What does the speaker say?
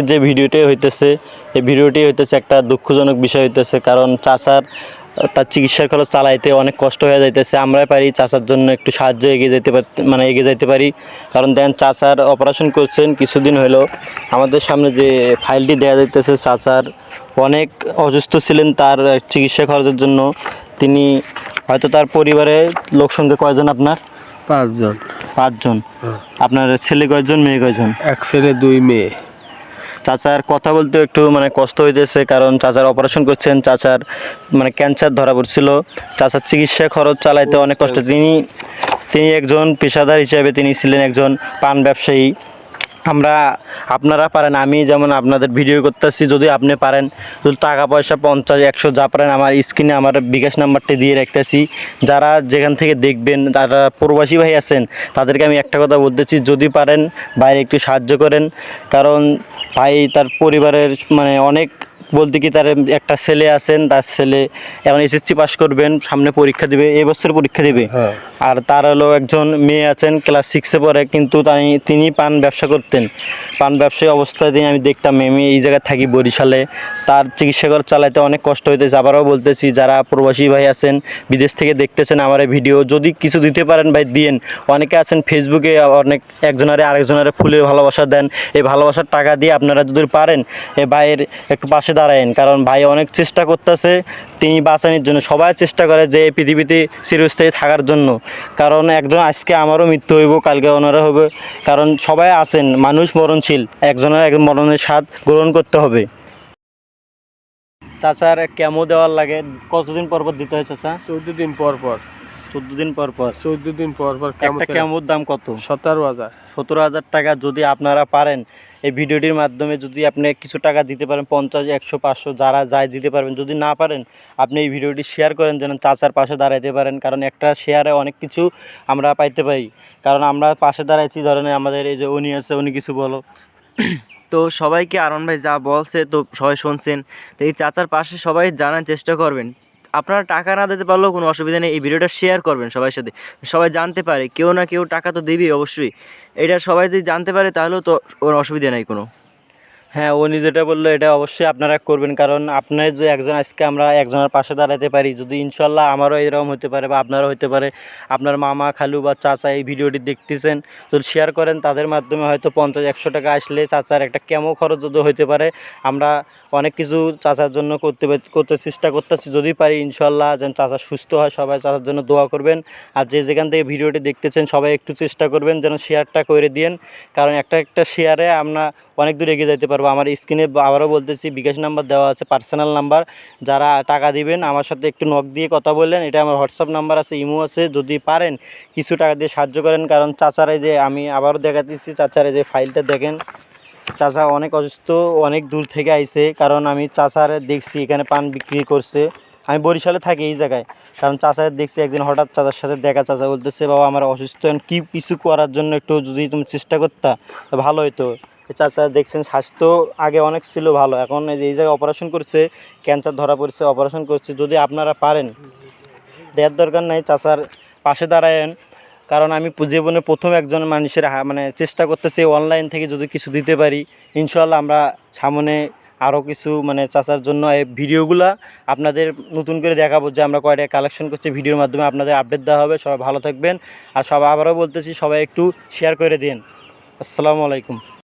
যে ভিডিওটি হইতেছে এই ভিডিওটি হইতেছে একটা দুঃখজনক বিষয় হইতেছে, কারণ চাচার তার চিকিৎসার খরচ চালাইতে অনেক কষ্ট হয়ে যাইতেছে। আমরাই পারি চাচার জন্য একটু সাহায্য এগিয়ে যেতে এগিয়ে যাইতে পারি। কারণ দেখেন চাচার অপারেশন করছেন কিছুদিন হলো, আমাদের সামনে যে ফাইলটি দেওয়া যাইতেছে, চাচার অনেক অসুস্থ ছিলেন, তার চিকিৎসা খরচের জন্য তিনি হয়তো তার পরিবারের লোক সংখ্যা কয়জন আপনার? 5 জন। 5 জন। আপনার ছেলে কয়জন, মেয়ে কয়জন? 1 ছেলে 2 মেয়ে। চাচার কথা বলতে একটু কষ্ট হইতেছে, কারণ চাচার অপারেশন করছেন, চাচার ক্যান্সার ধরা পড়ছিল। চাচার চিকিৎসা খরচ চালাইতে অনেক কষ্ট। তিনি একজন পেশাদার হিসেবে তিনি ছিলেন একজন পান ব্যবসায়ী। আপনারা পারেন, আমি যেমন আপনাদের ভিডিও করতেছি, যদি আপনি পারেন, যদি টাকা পয়সা 50, 100 যা পারেন আমার স্ক্রিনে আমার বিকাশ নাম্বারটি দিয়ে রাখতেছি। যারা যেখান থেকে দেখবেন, যারা প্রবাসী ভাই আছেন, তাদেরকে আমি একটা কথা বলতেছি, যদি পারেন বাইরে একটু সাহায্য করেন। কারণ ভাই তার পরিবারের অনেক বলতে কি, তার একটা ছেলে আছেন, তার ছেলে এখন এসএসসি পাস করবেন, সামনে পরীক্ষা দিবে, এই বছর পরীক্ষা দিবে। আর তার হলো একজন মেয়ে আছেন, ক্লাস 6-এ পড়ে, কিন্তু তিনি পান ব্যবসা করতেন। পান ব্যবসায়ী অবস্থায় আমি দেখতাম, আমি এই জায়গায় থাকি বরিশালে, তার চিকিৎসা খরচ চালাইতে অনেক কষ্ট হইতেছে। আবারও বলতেছি, যারা প্রবাসী ভাই আছেন, বিদেশ থেকে দেখতেছেন আমার এই ভিডিও, যদি কিছু দিতে পারেন ভাই দিয়েন। অনেকে আছেন ফেসবুকে অনেক একজনারে আরেকজনারে ফুলের ভালোবাসা দেন, এই ভালোবাসার টাকা দিয়ে আপনারা যদি পারেন এই ভাইয়ের একটু পাশে দাঁড়ায়েন। কারণ ভাই অনেক চেষ্টা করতেছে তিনি বাঁচানোর জন্য, সবাই চেষ্টা করে যে এই পৃথিবীতে চিরস্থায়ী থাকার জন্য। কারণ একজন আজকে আমারও মৃত্যু হইব, কালকে ওনারও হবে, কারণ সবাই আছেন, মানুষ মরণশীল, একজনের এক মরণের স্বাদ গ্রহণ করতে হবে। চাচার কেমো দেওয়ার লাগে কতদিন পর পর দিতে হয় চাচা? 14 দিন পর পর। 14 দিন পর পর। 14 দিন পর পর। একটা কেমোর দাম কত? 17,000। 17,000 টাকা। যদি আপনারা পারেন এই ভিডিওটির মাধ্যমে যদি আপনি কিছু টাকা দিতে পারেন, 50, 100, 500 যারা যায় দিতে পারবেন। যদি না পারেন আপনি এই ভিডিওটি শেয়ার করেন, যেন চাচার পাশে দাঁড়াইতে পারেন। কারণ একটা শেয়ারে অনেক কিছু আমরা পাইতে পারি। কারণ আমরা পাশে দাঁড়াইছি, ধরেন আমাদের এই যে উনি আছে, উনি কিছু বলো। তো সবাইকে আরমান ভাই যা বলছে তো সবাই শুনছেন, তো এই চাচার পাশে সবাই জানার চেষ্টা করবেন। আপনারা টাকা না দিতে পারলেও কোনো অসুবিধা নেই, এই ভিডিওটা শেয়ার করবেন সবার সাথে, সবাই জানতে পারে। কেউ না কেউ টাকা তো দেবেই অবশ্যই, এটা সবাই যদি জানতে পারে তাহলেও তো কোনো অসুবিধা নেই কোনো। হ্যাঁ, উনি যেটা বললো এটা অবশ্যই আপনারা করবেন। কারণ আপনার যে একজন, আজকে আমরা একজনের পাশে দাঁড়াতে পারি, যদি ইনশাল্লাহ আমারও এরকম হতে পারে বা আপনারও হতে পারে। আপনার মামা, খালু বা চাচা এই ভিডিওটি দেখতেছেন, যদি শেয়ার করেন তাদের মাধ্যমে হয়তো 50, 100 টাকা আসলে চাচার একটা কেমো খরচ যদি হতে পারে। আমরা অনেক কিছু চাচার জন্য করতে চেষ্টা করতেছি, যদি পারি ইনশাল্লাহ যেন চাচা সুস্থ হয়। সবাই চাচার জন্য দোয়া করবেন। আর যে যেখান থেকে ভিডিওটি দেখতেছেন সবাই একটু চেষ্টা করবেন যেন শেয়ারটা করে দিন। কারণ একটা শেয়ারে আমরা অনেক দূর এগিয়ে যেতে পারবো। আমার স্ক্রিনে আবারও বলতেছি বিকাশ নাম্বার দেওয়া আছে, পার্সোনাল নাম্বার। যারা টাকা দিবেন আমার সাথে একটু নক দিয়ে কথা বললেন, এটা আমার হোয়াটসঅ্যাপ নাম্বার আছে, ইমো আছে। যদি পারেন কিছু টাকা দিয়ে সাহায্য করেন। কারণ চাচারে যে আমি আবারও দেখাতেছি, চাচারে যে ফাইলটা দেখেন, চাচা অনেক অসুস্থ, অনেক দূর থেকে আইছে। কারণ আমি চাচারে দেখছি এখানে পান বিক্রি করছে, আমি বরিশালে থাকি এই জায়গায়। কারণ চাচারে দেখছি একদিন হঠাৎ চাচার সাথে দেখা, চাচা বলতেছে বাবা আমার অসুস্থ, কি কিছু করার জন্য একটু যদি তুমি চেষ্টা করতা ভালো হতো। চাচা দেখছেন স্বাস্থ্য আগে অনেক ছিল ভালো, এখন এই জায়গায় অপারেশন করছে, ক্যান্সার ধরা পড়ছে, অপারেশন করছে। যদি আপনারা পারেন, দেওয়ার দরকার নাই, চাচার পাশে দাঁড়ায়েন। কারণ আমি জীবনে প্রথম একজন মানুষের চেষ্টা করতেছি অনলাইন থেকে যদি কিছু দিতে পারি। ইনশাল্লাহ আমরা সামনে আরও কিছু চাচার জন্য এই ভিডিওগুলা আপনাদের নতুন করে দেখাবো, যে আমরা কয়টা কালেকশন করছি, ভিডিওর মাধ্যমে আপনাদের আপডেট দেওয়া হবে। সবাই ভালো থাকবেন। আর সবাই আবারও বলতেছি, সবাই একটু শেয়ার করে দিন। আসসালামু আলাইকুম।